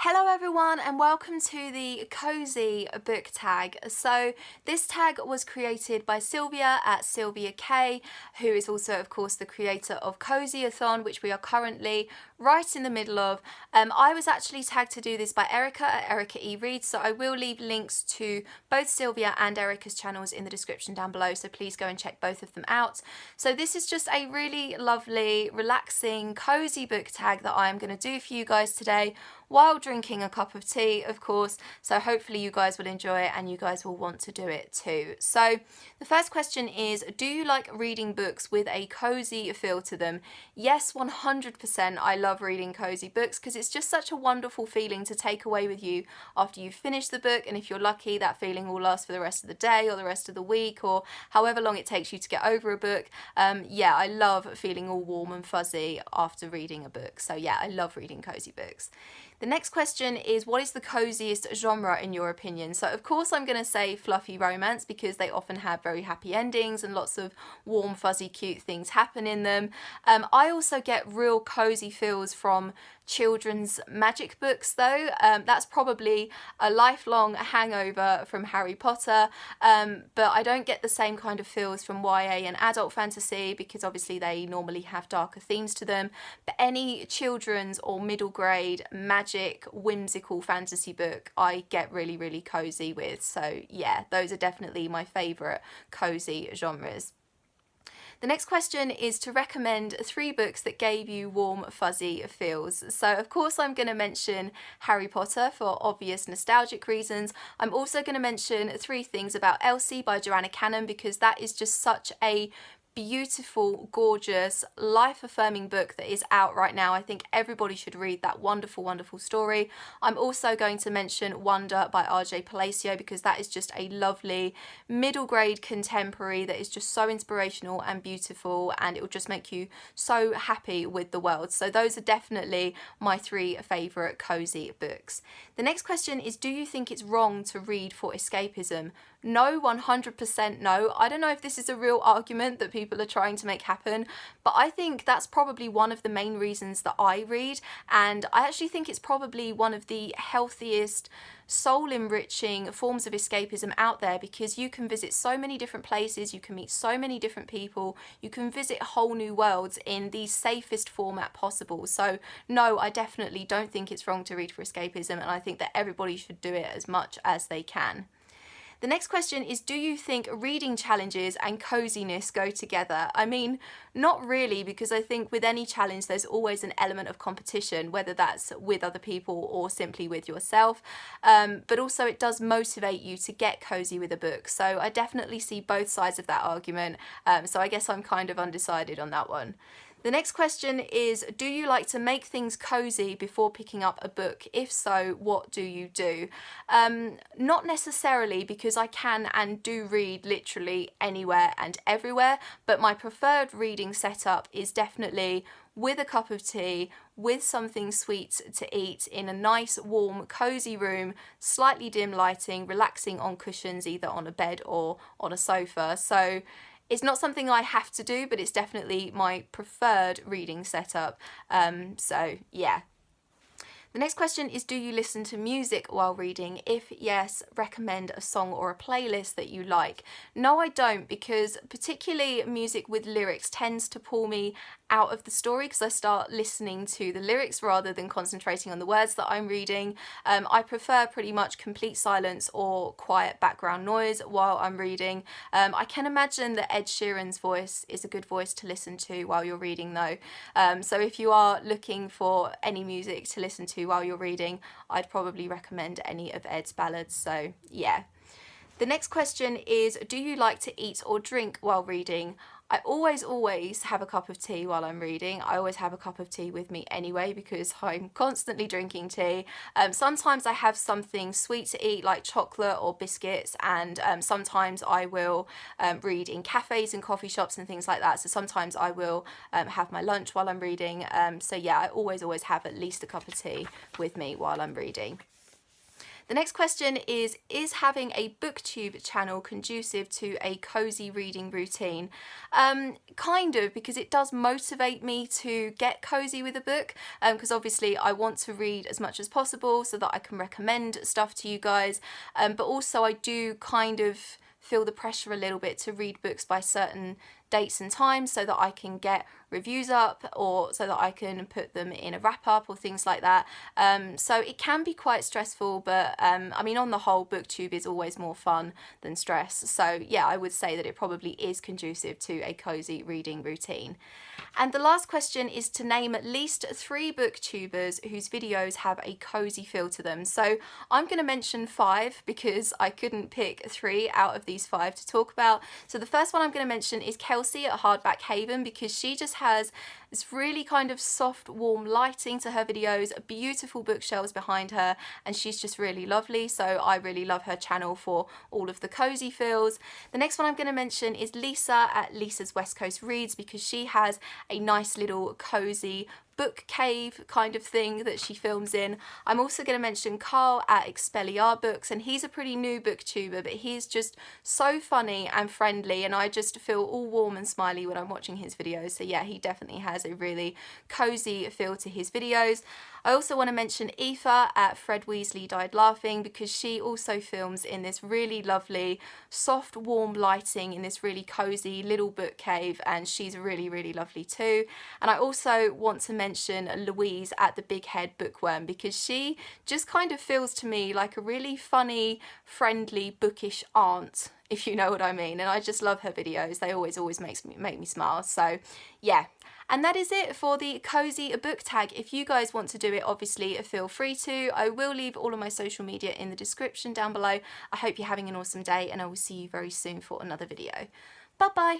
Hello everyone and welcome to the Cozy book tag. So this tag was created by Sylvia at Sylvia K, who is also of course the creator of Cozyathon, which we are currently right in the middle of. I was actually tagged to do this by Erica at Erica E Reads, so I will leave links to both Sylvia and Erica's channels in the description down below, so please go and check both of them out. So this is just a really lovely, relaxing, cozy book tag that I am going to do for you guys today, while drinking a cup of tea, of course, so hopefully you guys will enjoy it and you guys will want to do it too. So the first question is, do you like reading books with a cozy feel to them? Yes, 100%. I love reading cozy books because it's just such a wonderful feeling to take away with you after you've finished the book, and if you're lucky, that feeling will last for the rest of the day or the rest of the week or however long it takes you to get over a book. Yeah, I love feeling all warm and fuzzy after reading a book. So yeah, I love reading cozy books. The next question is, what is the coziest genre in your opinion? So of course I'm going to say fluffy romance because they often have very happy endings and lots of warm, fuzzy, cute things happen in them. I also get real cozy feels from children's magic books though. That's probably a lifelong hangover from Harry Potter, but I don't get the same kind of feels from YA and adult fantasy because obviously they normally have darker themes to them. But any children's or middle grade magic whimsical fantasy book I get really, really cozy with. So yeah, those are definitely my favourite cozy genres. The next question is to recommend 3 books that gave you warm, fuzzy feels. So of course I'm going to mention Harry Potter for obvious nostalgic reasons. I'm also going to mention 3 Things About Elsie by Joanna Cannon because that is just such a beautiful, gorgeous, life-affirming book that is out right now. I think everybody should read that wonderful, wonderful story. I'm also going to mention Wonder by RJ Palacio because that is just a lovely middle grade contemporary that is just so inspirational and beautiful, and it will just make you so happy with the world. So those are definitely my 3 favourite cozy books. The next question is, do you think it's wrong to read for escapism? No, 100% no. I don't know if this is a real argument that people are trying to make happen, but I think that's probably one of the main reasons that I read, and I actually think it's probably one of the healthiest, soul-enriching forms of escapism out there because you can visit so many different places, you can meet so many different people, you can visit whole new worlds in the safest format possible. So no, I definitely don't think it's wrong to read for escapism, and I think that everybody should do it as much as they can. The next question is, do you think reading challenges and coziness go together? I mean, not really, because I think with any challenge there's always an element of competition, whether that's with other people or simply with yourself. But also it does motivate you to get cozy with a book. So I definitely see both sides of that argument. So I guess I'm kind of undecided on that one. The next question is, do you like to make things cozy before picking up a book? If so, what do you do? Not necessarily, because I can and do read literally anywhere and everywhere, but my preferred reading setup is definitely with a cup of tea, with something sweet to eat in a nice, warm, cozy room, slightly dim lighting, relaxing on cushions, either on a bed or on a sofa. So it's not something I have to do, but it's definitely my preferred reading setup. So yeah. The next question is, do you listen to music while reading? If yes, recommend a song or a playlist that you like. No, I don't, because particularly music with lyrics tends to pull me out of the story because I start listening to the lyrics rather than concentrating on the words that I'm reading. I prefer pretty much complete silence or quiet background noise while I'm reading. I can imagine that Ed Sheeran's voice is a good voice to listen to while you're reading though. So if you are looking for any music to listen to while you're reading, I'd probably recommend any of Ed's ballads. So yeah. The next question is, do you like to eat or drink while reading? I always have a cup of tea while I'm reading. I always have a cup of tea with me anyway because I'm constantly drinking tea. Sometimes I have something sweet to eat like chocolate or biscuits, and sometimes I will read in cafes and coffee shops and things like that. So sometimes I will have my lunch while I'm reading. So yeah, I always have at least a cup of tea with me while I'm reading. The next question is having a booktube channel conducive to a cozy reading routine? Kind of, because it does motivate me to get cozy with a book, because obviously I want to read as much as possible so that I can recommend stuff to you guys, but also I do kind of feel the pressure a little bit to read books by certain dates and times so that I can get reviews up, or so that I can put them in a wrap up or things like that. So it can be quite stressful, but I mean, on the whole, booktube is always more fun than stress. So yeah, I would say that it probably is conducive to a cozy reading routine. And the last question is to name at least 3 booktubers whose videos have a cozy feel to them. So I'm going to mention 5 because I couldn't pick 3 out of these 5 to talk about. So the first one I'm going to mention is Kelsey at Hardback Haven, because she just has this really kind of soft, warm lighting to her videos, beautiful bookshelves behind her, and she's just really lovely. So I really love her channel for all of the cozy feels. The next one I'm going to mention is Lisa at Lisa's West Coast Reads, because she has a nice little cozy book cave kind of thing that she films in. I'm also going to mention Carl at Expelliar Books, and he's a pretty new booktuber, but he's just so funny and friendly, and I just feel all warm and smiley when I'm watching his videos. So yeah, he definitely has a really cozy feel to his videos. I also want to mention Aoife at Fred Weasley Died Laughing, because she also films in this really lovely, soft, warm lighting in this really cozy little book cave, and she's really, really lovely too. And I also want to mention Louise at the Big Head Bookworm, because she just kind of feels to me like a really funny, friendly, bookish aunt, if you know what I mean. And I just love her videos. They always make me smile. So yeah. And that is it for the cozy book tag. If you guys want to do it, obviously feel free to. I will leave all of my social media in the description down below. I hope you're having an awesome day, and I will see you very soon for another video. Bye bye.